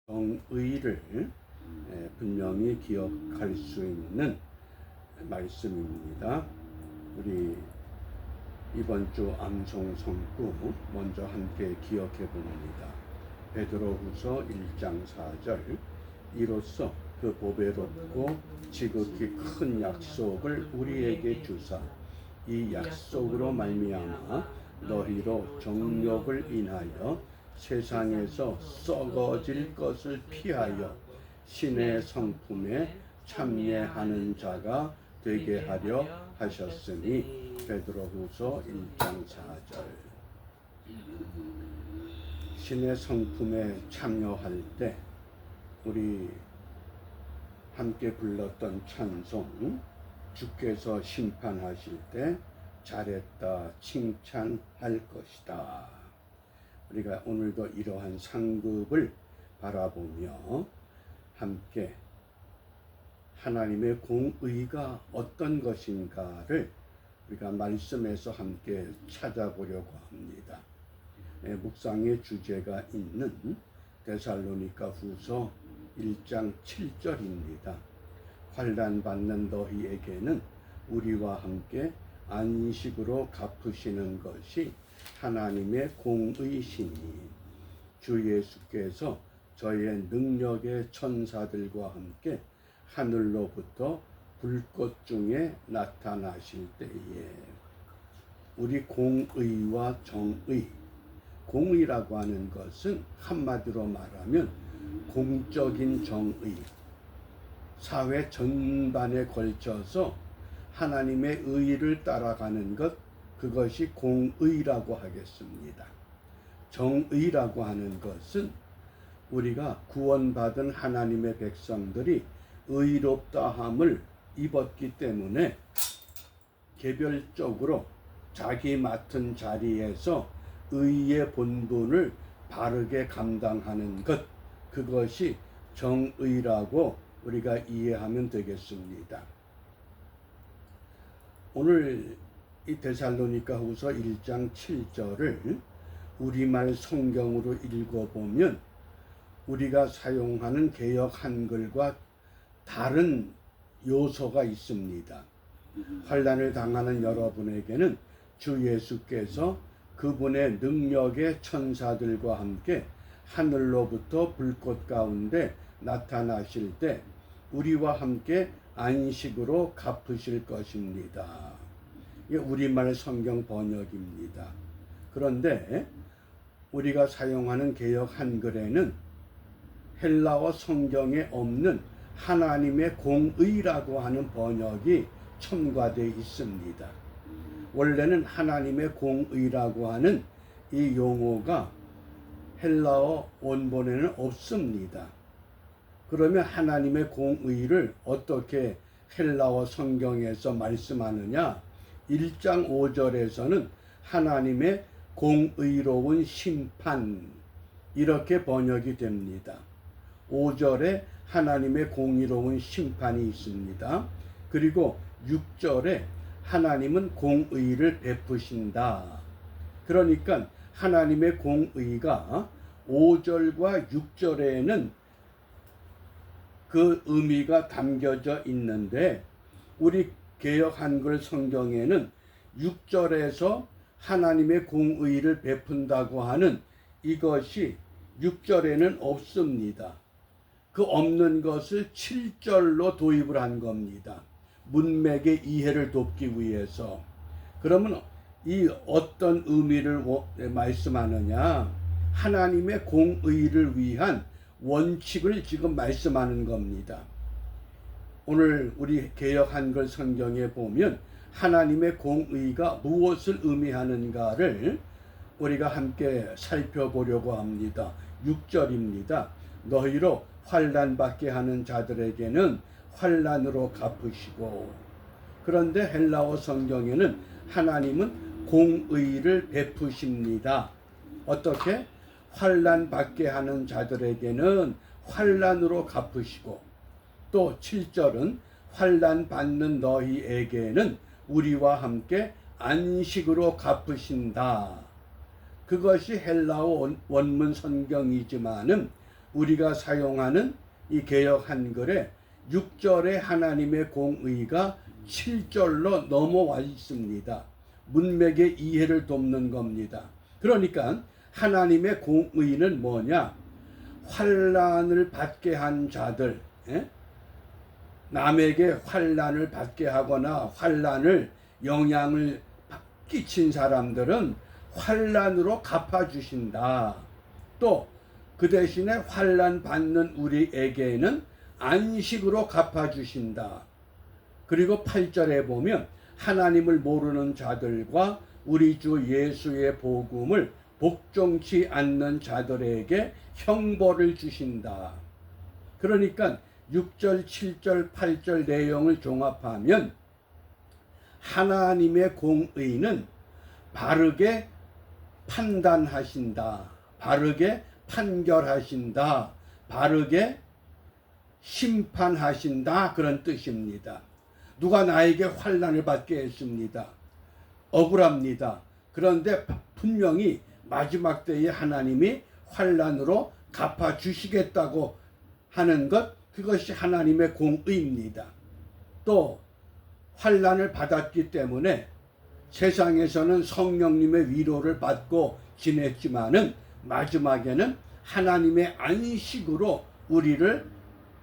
정의를 분명히 기억할 수 있는 말씀입니다. 우리 이번 주 암송 성구 먼저 함께 기억해 봅니다. 베드로후서 1장 4절 이로써 그 보배롭고 지극히 큰 약속을 우리에게 주사 이 약속으로 말미암아 너희로 정욕을 인하여 세상에서 썩어질 것을 피하여 신의 성품에 참여하는 자가 되게 하려 하셨으니. 베드로후서 1장 4절. 신의 성품에 참여할 때 우리 함께 불렀던 찬송, 주께서 심판하실 때 잘했다 칭찬할 것이다. 우리가 오늘도 이러한 상급을 바라보며 함께 하나님의 공의가 어떤 것인가를 우리가 말씀에서 함께 찾아보려고 합니다. 묵상의 주제가 있는 데살로니가 후서 1장 7절입니다. 환난받는 너희에게는 우리와 함께 안식으로 갚으시는 것이 하나님의 공의시니 주 예수께서 저의 능력의 천사들과 함께 하늘로부터 불꽃 중에 나타나실 때에 우리 공의와 정의, 공의라고 하는 것은 한마디로 말하면 공적인 정의, 사회 전반에 걸쳐서 하나님의 의를 따라가는 것, 그것이 공의라고 하겠습니다. 정의라고 하는 것은 우리가 구원받은 하나님의 백성들이 의롭다함을 입었기 때문에 개별적으로 자기 맡은 자리에서 의의 본분을 바르게 감당하는 것, 그것이 정의라고 우리가 이해하면 되겠습니다. 오늘 이 데살로니가 후서 1장 7절을 우리말 성경으로 읽어보면 우리가 사용하는 개역 한글과 다른 요소가 있습니다. 환난을 당하는 여러분에게는 주 예수께서 그분의 능력의 천사들과 함께 하늘로부터 불꽃 가운데 나타나실 때 우리와 함께 안식으로 갚으실 것입니다. 이게 우리말 성경 번역입니다. 그런데 우리가 사용하는 개역 한글에는 헬라어 성경에 없는 하나님의 공의라고 하는 번역이 첨가되어 있습니다. 원래는 하나님의 공의라고 하는 이 용어가 헬라어 원본에는 없습니다. 그러면 하나님의 공의를 어떻게 헬라어 성경에서 말씀하느냐? 1장 5절에서는 하나님의 공의로운 심판, 이렇게 번역이 됩니다. 5절에 하나님의 공의로운 심판이 있습니다. 그리고 6절에 하나님은 공의를 베푸신다. 그러니까 하나님의 공의가 5절과 6절에는 그 의미가 담겨져 있는데 우리 개역 한글 성경에는 6절에서 하나님의 공의를 베푼다고 하는 이것이 6절에는 없습니다. 그 없는 것을 7절로 도입을 한 겁니다. 문맥의 이해를 돕기 위해서. 그러면 이 어떤 의미를 말씀하느냐? 하나님의 공의를 위한 원칙을 지금 말씀하는 겁니다. 오늘 우리 개역 한글 성경에 보면 하나님의 공의가 무엇을 의미하는가를 우리가 함께 살펴보려고 합니다. 6절입니다. 너희로 환난받게 하는 자들에게는 환난으로 갚으시고. 그런데 헬라어 성경에는 하나님은 공의를 베푸십니다. 어떻게? 환난받게 하는 자들에게는 환난으로 갚으시고, 또 7절은 환난받는 너희에게는 우리와 함께 안식으로 갚으신다. 그것이 헬라어 원문 성경이지만은 우리가 사용하는 이 개역 한글에 6절에 하나님의 공의가 7절로 넘어와 있습니다. 문맥의 이해를 돕는 겁니다. 그러니까 하나님의 공의는 뭐냐? 환난을 받게 한 자들, 남에게 환난을 받게 하거나 환난을 영향을 끼친 사람들은 환난으로 갚아주신다. 또 그 대신에 환난 받는 우리에게는 안식으로 갚아주신다. 그리고 8절에 보면 하나님을 모르는 자들과 우리 주 예수의 복음을 복종치 않는 자들에게 형벌을 주신다. 그러니까 6절, 7절, 8절 내용을 종합하면 하나님의 공의는 바르게 판단하신다. 바르게 판결하신다. 바르게 심판하신다. 그런 뜻입니다. 누가 나에게 환난을 받게 했습니다. 억울합니다. 그런데 분명히 마지막 때에 하나님이 환난으로 갚아주시겠다고 하는 것, 그것이 하나님의 공의입니다. 또 환난을 받았기 때문에 세상에서는 성령님의 위로를 받고 지냈지만은 마지막에는 하나님의 안식으로 우리를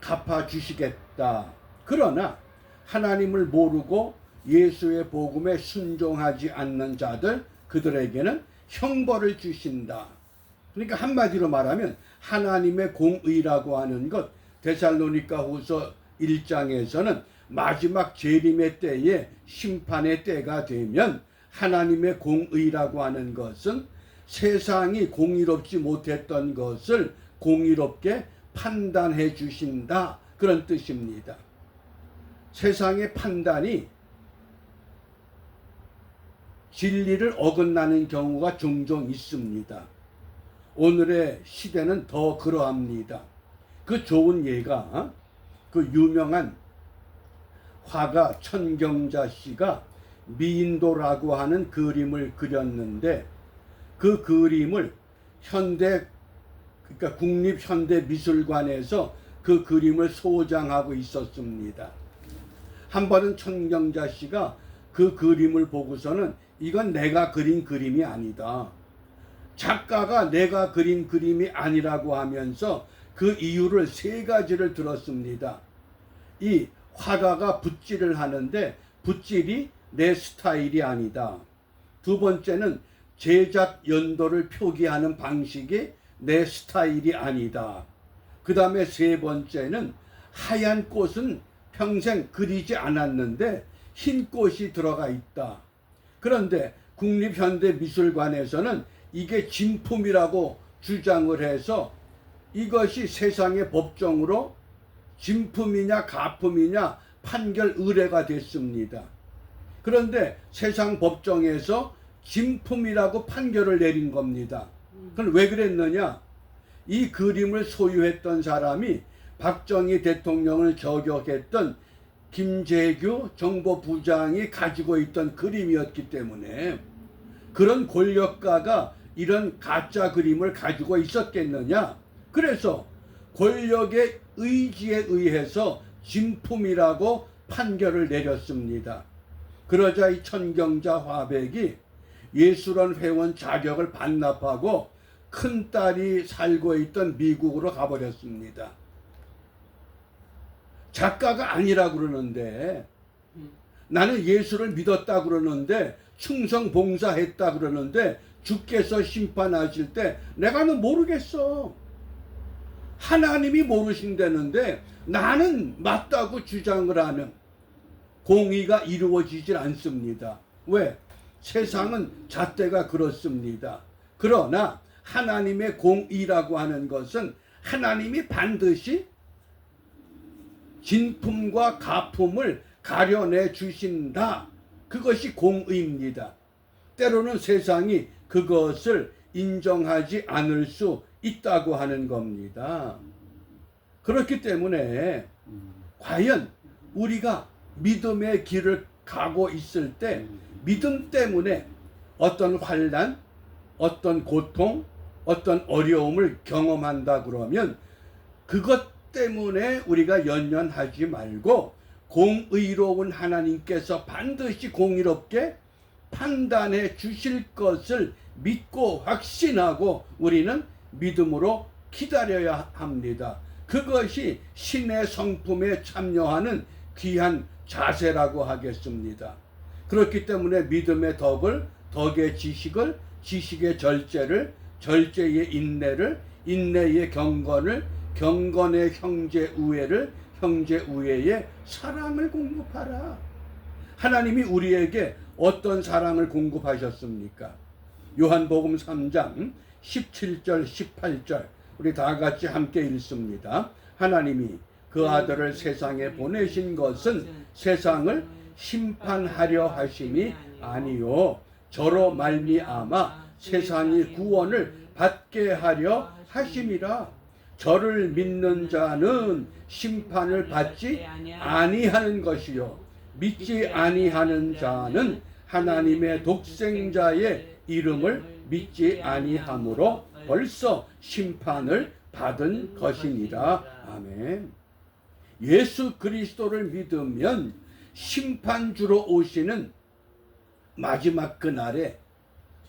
갚아주시겠다. 그러나 하나님을 모르고 예수의 복음에 순종하지 않는 자들, 그들에게는 형벌을 주신다. 그러니까 한마디로 말하면 하나님의 공의라고 하는 것, 데살로니가 후서 1장에서는 마지막 재림의 때에 심판의 때가 되면 하나님의 공의라고 하는 것은 세상이 공의롭지 못했던 것을 공의롭게 판단해 주신다. 그런 뜻입니다. 세상의 판단이 진리를 어긋나는 경우가 종종 있습니다. 오늘의 시대는 더 그러합니다. 그 좋은 예가 그 유명한 화가 천경자 씨가 미인도라고 하는 그림을 그렸는데 그 그림을 그러니까 국립현대미술관에서 그 그림을 소장하고 있었습니다. 한 번은 천경자 씨가 그 그림을 보고서는 이건 내가 그린 그림이 아니다. 작가가 내가 그린 그림이 아니라고 하면서 그 이유를 3가지를 들었습니다. 이 화가가 붓질을 하는데 붓질이 내 스타일이 아니다. 두 번째는 제작 연도를 표기하는 방식이 내 스타일이 아니다. 그 다음에 3번째는 하얀 꽃은 평생 그리지 않았는데 흰 꽃이 들어가 있다. 그런데 국립현대미술관에서는 이게 진품이라고 주장을 해서 이것이 세상의 법정으로 진품이냐 가품이냐 판결 의뢰가 됐습니다. 그런데 세상 법정에서 진품이라고 판결을 내린 겁니다. 그럼 왜 그랬느냐? 이 그림을 소유했던 사람이 박정희 대통령을 저격했던 김재규 정보부장이 가지고 있던 그림이었기 때문에 그런 권력가가 이런 가짜 그림을 가지고 있었겠느냐? 그래서 권력의 의지에 의해서 진품이라고 판결을 내렸습니다. 그러자 이 천경자 화백이 예술원 회원 자격을 반납하고 큰딸이 살고 있던 미국으로 가버렸습니다. 작가가 아니라 그러는데, 나는 예수를 믿었다 그러는데, 충성 봉사했다 그러는데, 주께서 심판하실 때 내가는 모르겠어. 하나님이 모르신다는데 나는 맞다고 주장을 하는, 공의가 이루어지질 않습니다. 왜? 세상은 잣대가 그렇습니다. 그러나 하나님의 공의라고 하는 것은 하나님이 반드시 진품과 가품을 가려내 주신다. 그것이 공의입니다. 때로는 세상이 그것을 인정하지 않을 수 있다고 하는 겁니다. 그렇기 때문에 과연 우리가 믿음의 길을 가고 있을 때 믿음 때문에 어떤 환난, 어떤 고통, 어떤 어려움을 경험한다 그러면 그것 때문에 우리가 연연하지 말고 공의로운 하나님께서 반드시 공의롭게 판단해 주실 것을 믿고 확신하고 우리는 믿음으로 기다려야 합니다. 그것이 신의 성품에 참여하는 귀한 자세라고 하겠습니다. 그렇기 때문에 믿음의 덕을, 덕의 지식을, 지식의 절제를, 절제의 인내를, 인내의 경건을, 경건의 형제 우애를, 형제 우애의 사랑을 공급하라. 하나님이 우리에게 어떤 사랑을 공급하셨습니까? 요한복음 3장 17절 18절 우리 다 같이 함께 읽습니다. 하나님이 그 아들을 세상에 보내신 것은 세상을 심판하려 하심이 아니요 저로 말미암아 세상이 구원을 받게 하려 하심이라. 저를 믿는 자는 심판을 받지 아니하는 것이요 믿지 아니하는 자는 하나님의 독생자의 이름을 믿지 아니함으로 벌써 심판을 받은 것이니라. 아멘. 예수 그리스도를 믿으면 심판주로 오시는 마지막 그날에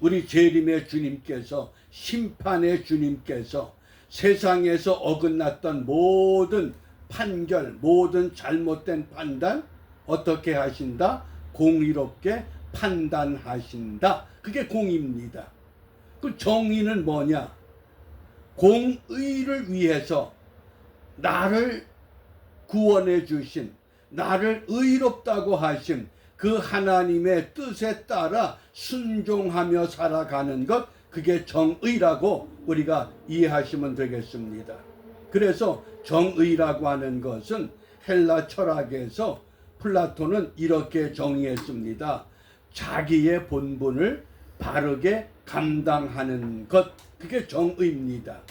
우리 재림의 주님께서, 심판의 주님께서 세상에서 어긋났던 모든 판결, 모든 잘못된 판단 어떻게 하신다? 공의롭게 판단하신다. 그게 공의입니다. 그 정의는 뭐냐? 공의를 위해서 나를 구원해 주신, 나를 의롭다고 하신 그 하나님의 뜻에 따라 순종하며 살아가는 것, 그게 정의라고 우리가 이해하시면 되겠습니다. 그래서 정의라고 하는 것은 헬라 철학에서 플라톤은 이렇게 정의했습니다. 자기의 본분을 바르게 감당하는 것, 그게 정의입니다.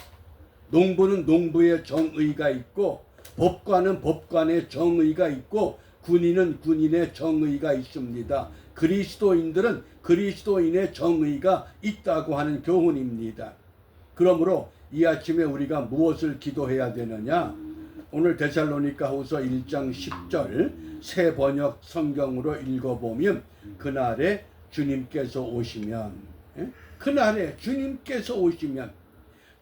농부는 농부의 정의가 있고, 법관은 법관의 정의가 있고, 군인은 군인의 정의가 있습니다. 그리스도인들은 그리스도인의 정의가 있다고 하는 교훈입니다. 그러므로 이 아침에 우리가 무엇을 기도해야 되느냐? 오늘 데살로니가 후서 1장 10절 새 번역 성경으로 읽어보면 그날에 주님께서 오시면, 그날에 주님께서 오시면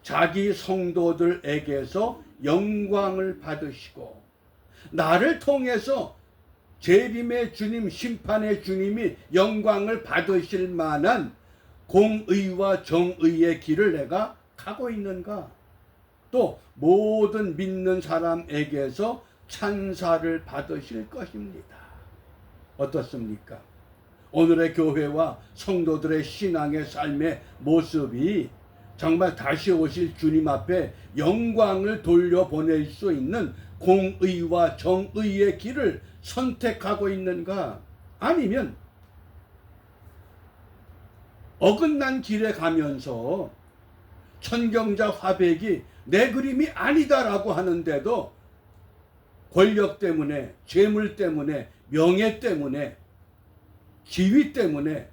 자기 성도들에게서 영광을 받으시고 나를 통해서 재림의 주님, 심판의 주님이 영광을 받으실 만한 공의와 정의의 길을 내가 가고 있는가? 또 모든 믿는 사람에게서 찬사를 받으실 것입니다. 어떻습니까? 오늘의 교회와 성도들의 신앙의 삶의 모습이 정말 다시 오실 주님 앞에 영광을 돌려보낼 수 있는 공의와 정의의 길을 선택하고 있는가? 아니면 어긋난 길에 가면서 천경자 화백이 내 그림이 아니다라고 하는데도 권력 때문에, 재물 때문에, 명예 때문에, 지위 때문에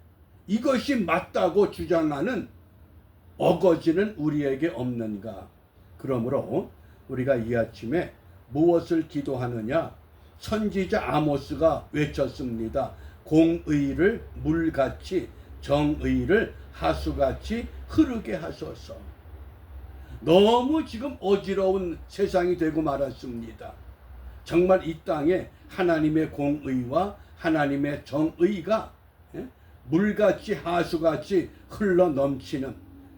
이것이 맞다고 주장하는 어거지는 우리에게 없는가? 그러므로 우리가 이 아침에 무엇을 기도하느냐? 선지자 아모스가 외쳤습니다. 공의를 물같이, 정의를 하수같이 흐르게 하소서. 너무 지금 어지러운 세상이 되고 말았습니다. 정말 이 땅에 하나님의 공의와 하나님의 정의가 물같이 하수같이 흘러 넘치는,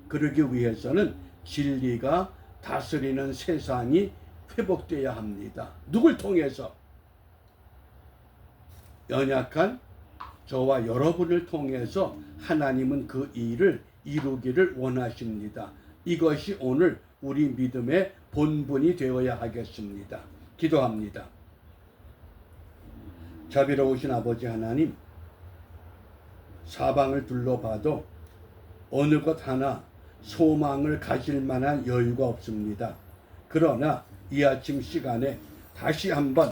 그러기 위해서는 진리가 다스리는 세상이 회복되어야 합니다. 누굴 통해서? 연약한 저와 여러분을 통해서 하나님은 그 일을 이루기를 원하십니다. 이것이 오늘 우리 믿음의 본분이 되어야 하겠습니다. 기도합니다. 자비로우신 아버지 하나님, 사방을 둘러봐도 어느 것 하나 소망을 가질 만한 여유가 없습니다. 그러나 이 아침 시간에 다시 한번